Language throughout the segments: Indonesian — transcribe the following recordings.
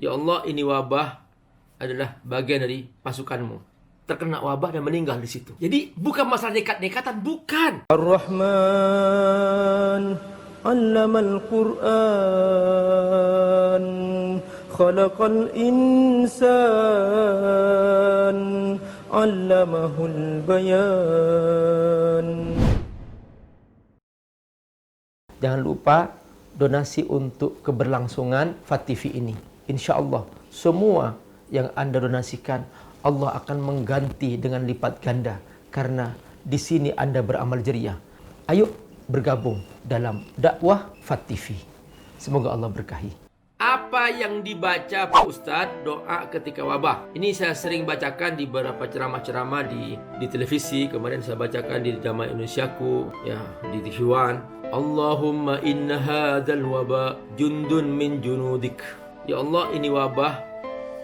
Ya Allah, ini wabah adalah bagian dari pasukanmu. Terkena wabah dan meninggal di situ. Jadi bukan masalah nekat-nekatan, bukan. Ar-Rahman 'allamal Qur'an khalaqal insan 'allamahul bayan. Jangan lupa donasi untuk keberlangsungan FAT TV ini. Insya Allah semua yang Anda donasikan Allah akan mengganti dengan lipat ganda, karena di sini Anda beramal jariah. Ayo bergabung dalam dakwah FAT TV. Semoga Allah berkahi. Apa yang dibaca Pak Ustadz doa ketika wabah? Ini saya sering bacakan di beberapa ceramah-ceramah di televisi. Kemarin saya bacakan di Damai Indonesiaku, ya, di TV One. Allahumma inna hadzal waba jundun min junudik. Ya Allah, ini wabah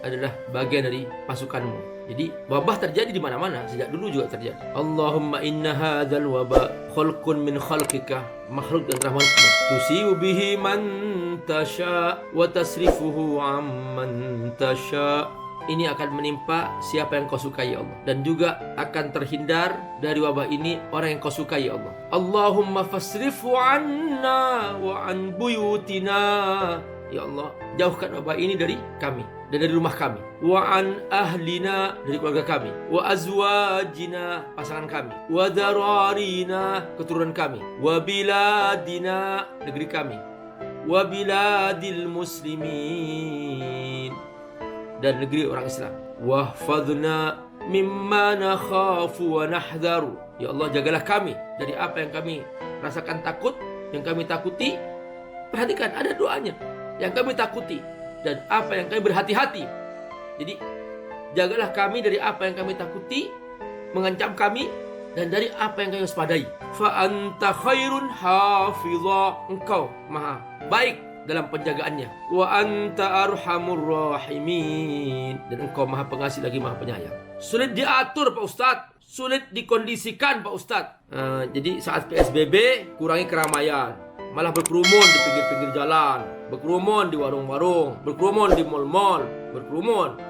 adalah bagian dari pasukanmu. Jadi wabah terjadi di mana-mana, sejak dulu juga terjadi. Allahumma inna hadzal waba khalqun min khalqika, makhluk dan rahmatmu. Tusiu bihi man tasha wa tasrifuhu amman tasha. Ini akan menimpa siapa yang kau sukai, ya Allah, dan juga akan terhindar dari wabah ini orang yang kau sukai, ya Allah. Allahumma fasrifu anna wa an buyutina. Ya Allah, jauhkan wabah ini dari kami dan dari rumah kami. Wa an ahlina, dari keluarga kami. Wa azwajina, pasangan kami. Wa dararina, keturunan kami. Wa biladina, negeri kami. Wa biladil muslimin, dan negeri orang Islam. Wahfadna mimma nakhafu wa nahdharu. Ya Allah, jagalah kami dari apa yang kami rasakan takut, yang kami takuti. Perhatikan, ada doanya. Yang kami takuti dan apa yang kami berhati-hati. Jadi jagalah kami dari apa yang kami takuti, mengancam kami, dan dari apa yang kami waspadai. Fa anta khairun hafidha, engkau maha baik dalam penjagaannya. Wa anta arhamur rahimin, dan engkau maha pengasih lagi maha penyayang. Sulit diatur Pak Ustadz, sulit dikondisikan Pak Ustadz. Jadi saat PSBB kurangi keramaian, malah berkerumun di pinggir-pinggir jalan, berkerumun di warung-warung, berkerumun di mal-mal, berkerumun.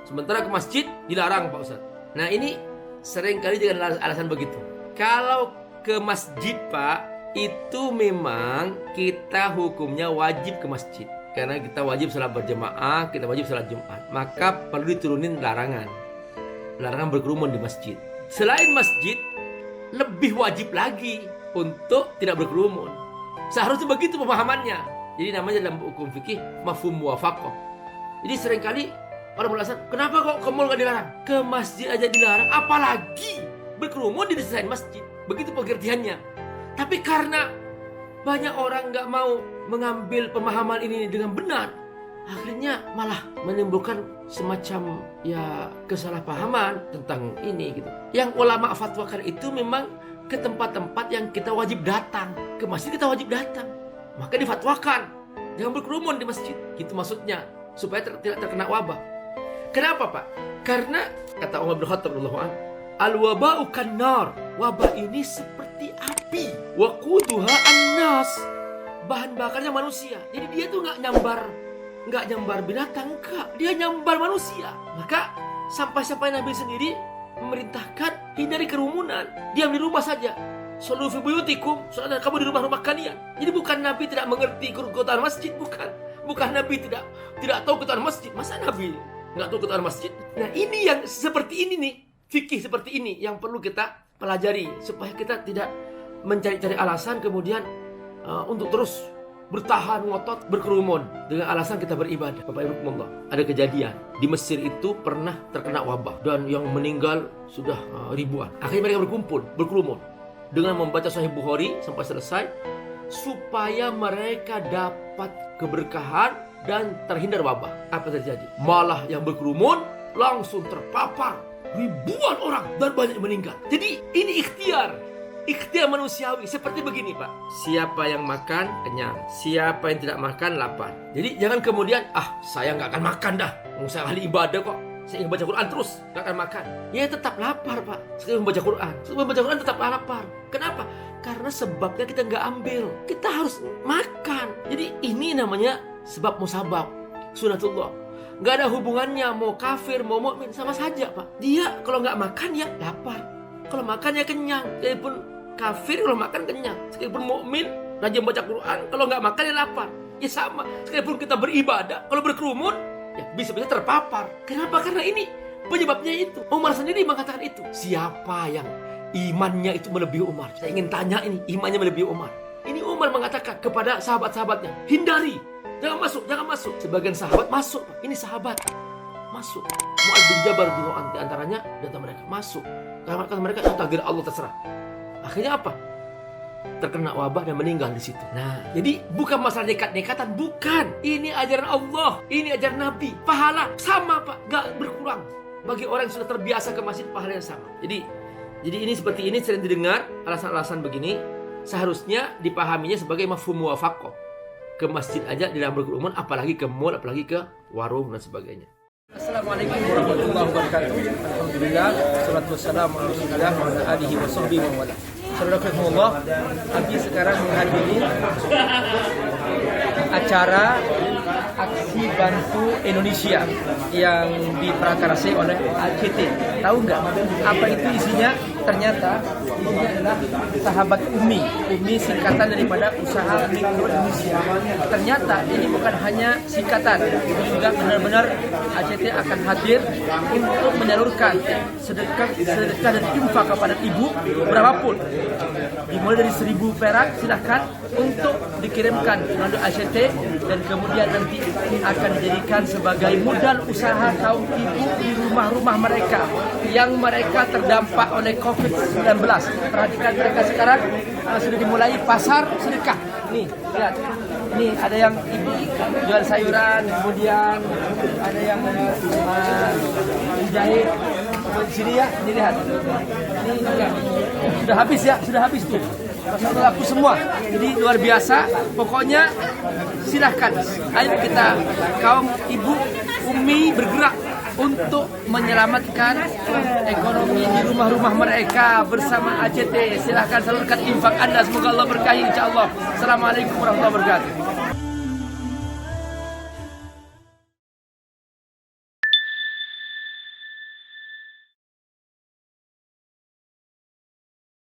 Sementara ke masjid dilarang Pak Ustadz. Nah ini sering kali dengan alasan begitu. Kalau ke masjid Pak, itu memang kita hukumnya wajib ke masjid. Karena kita wajib salat berjemaah, kita wajib salat Jumat. Maka perlu diturunin larangan. Larangan berkerumun di masjid. Selain masjid, lebih wajib lagi untuk tidak berkerumun. Seharusnya begitu pemahamannya. Jadi namanya dalam hukum fikih mafhum muwafaqah. Jadi seringkali orang beralasan, kenapa kok ke mall nggak dilarang? Ke masjid aja dilarang, apalagi berkerumun di selain masjid. Begitu pengertiannya. Tapi karena banyak orang nggak mau mengambil pemahaman ini dengan benar, akhirnya malah menimbulkan semacam ya kesalahpahaman tentang ini gitu. Yang ulama fatwakan itu memang ke tempat-tempat yang kita wajib datang. Ke masjid kita wajib datang. Maka difatwakan jangan berkerumun di masjid. Gitu maksudnya, supaya tidak terkena wabah. Kenapa Pak? Karena kata Umar bin Khattab radhiyallahu anhu, al-waba'u kan-nar. Wabah ini seperti api. Waquduha an-nas. Bahan bakarnya manusia. Jadi dia tuh nggak nyambar binatang, enggak. Dia nyambar manusia. Maka sampai-sampai Nabi sendiri memerintahkan hindari kerumunan, diam di rumah saja. Shallu fi buyutikum, salat kamu di rumah-rumah kalian. Jadi bukan Nabi tidak mengerti keutamaan masjid, bukan Nabi tidak tahu keutamaan masjid. Masa Nabi nggak tahu keutamaan masjid? Nah ini yang seperti ini nih, fikih seperti ini yang perlu kita pelajari supaya kita tidak mencari-cari alasan kemudian untuk terus bertahan ngotot berkerumun dengan alasan kita beribadah. Bapak Ibu Allah, ada kejadian di Mesir itu pernah terkena wabah dan yang meninggal sudah ribuan. Akhirnya mereka berkerumun dengan membaca Sahih Bukhari sampai selesai supaya mereka dapat keberkahan dan terhindar wabah. Apa terjadi? Malah yang berkerumun langsung terpapar ribuan orang dan banyak yang meninggal. Jadi ini ikhtiar manusiawi. Seperti begini Pak, siapa yang makan kenyang, siapa yang tidak makan lapar. Jadi jangan kemudian saya nggak akan makan dah, saya ahli ibadah kok, saya ingin baca Quran terus nggak akan makan. Ya tetap lapar Pak. Saya membaca Quran tetap lapar. Kenapa? Karena sebabnya kita nggak ambil, kita harus makan. Jadi ini namanya sebab musabab. sunatullah. Nggak ada hubungannya mau kafir mau mukmin, sama saja Pak. Dia kalau nggak makan ya lapar, kalau makan ya kenyang. Sekalipun kafir kalau makan kenyang, sekalipun mukmin rajin baca Quran, kalau nggak makan ya lapar. Ya sama, sekalipun kita beribadah, kalau berkerumun ya bisa-bisa terpapar. Kenapa? Karena ini penyebabnya itu. Umar sendiri mengatakan itu. Siapa yang imannya itu melebihi Umar? Saya ingin tanya ini, imannya melebihi Umar. Ini Umar mengatakan kepada sahabat-sahabatnya, hindari, jangan masuk, jangan masuk. Sebagian sahabat masuk, ini sahabat masuk. Mu'adz bin Jabal di antaranya, datang mereka masuk. Karena kata mereka, takdir Allah terserah. Akhirnya apa? Terkena wabah dan meninggal di situ. Nah, jadi bukan masalah nekat-nekatan, bukan. Ini ajaran Allah, ini ajaran Nabi. Pahala sama Pak, gak berkurang. Bagi orang yang sudah terbiasa ke masjid, pahala yang sama. Jadi ini seperti ini sering didengar alasan-alasan begini. Seharusnya dipahaminya sebagai mafhum muwafaqah. Ke masjid aja di dalam berkerumun, apalagi ke mall, apalagi ke warung dan sebagainya. Assalamualaikum warahmatullahi wabarakatuh. Alhamdulillah, salatu wassalamu ala Rasulillah wa ala alihi wa sahbihi wa wala. Saudara-saudara, kami sekarang menghadiri acara aksi bantu Indonesia yang diprakarasi oleh ACT. Tahu nggak apa itu isinya? Ternyata isinya adalah sahabat Umi. Umi singkatan daripada Usaha Mikro Indonesia. Ternyata ini bukan hanya singkatan, juga benar-benar ACT akan hadir untuk menyalurkan sedekah dan infak kepada ibu berapapun. Dimulai dari 1.000 perak silahkan untuk dikirimkan melalui ACT dan kemudian nanti akan dijadikan sebagai modal usaha kaum ibu di rumah-rumah mereka yang mereka terdampak oleh COVID-19. Perhatikan mereka sekarang sudah dimulai pasar sedekah. Nih, lihat. Nih ada yang ibu jual sayuran, kemudian ada yang menjahit. Di sini ya, ini lihat. Ini juga. Sudah habis ya, sudah habis tuh. Satu laku semua. Jadi luar biasa. Pokoknya silahkan. Ayo kita kaum ibu Umi bergerak untuk menyelamatkan ekonomi di rumah-rumah mereka bersama ACT. Silahkan salurkan infak Anda. Semoga Allah berkahi insya Allah. Assalamualaikum warahmatullahi wabarakatuh.